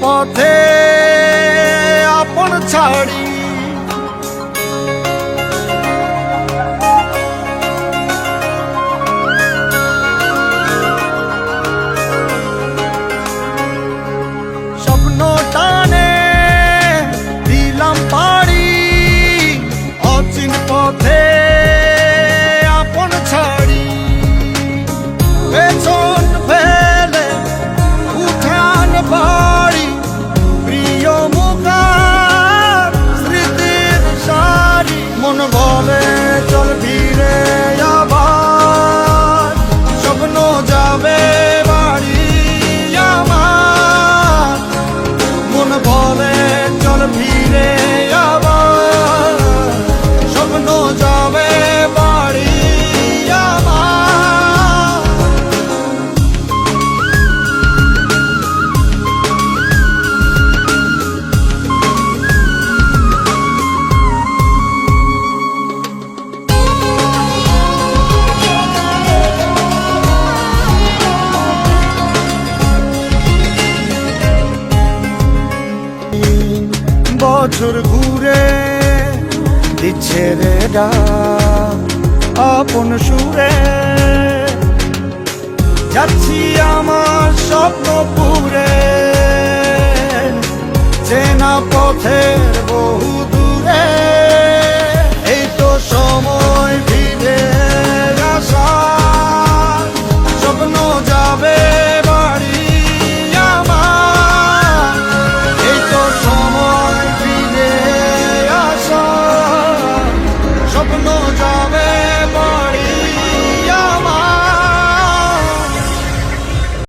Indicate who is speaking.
Speaker 1: পথে আপন ছাড়ি স্বপ্ন টানে দিলাম পাড়ি অচিন পথে আপন ছাড়ি পেছন ফেলে উঠান বাড়ি প্রিয় মুখার স্মৃতির সারি মন বলে চল ফিরে আবার স্বপ্ন যাবে বাড়ি আমার মন বলে চল ফিরে আবার স্বপ্ন যাবে বাড়ি আমার বছর ঘুরে দিচ্ছে রে ডাক আপন সুরে যাচ্ছি আমার স্বপ্ন পুরে চেনা পথের বহু দূরে এই তো সময় ফিরে আসা স্বপ্ন যাবে বাড়ি আমার এই তো সময় ফিরে আসা স্বপ্ন যাবে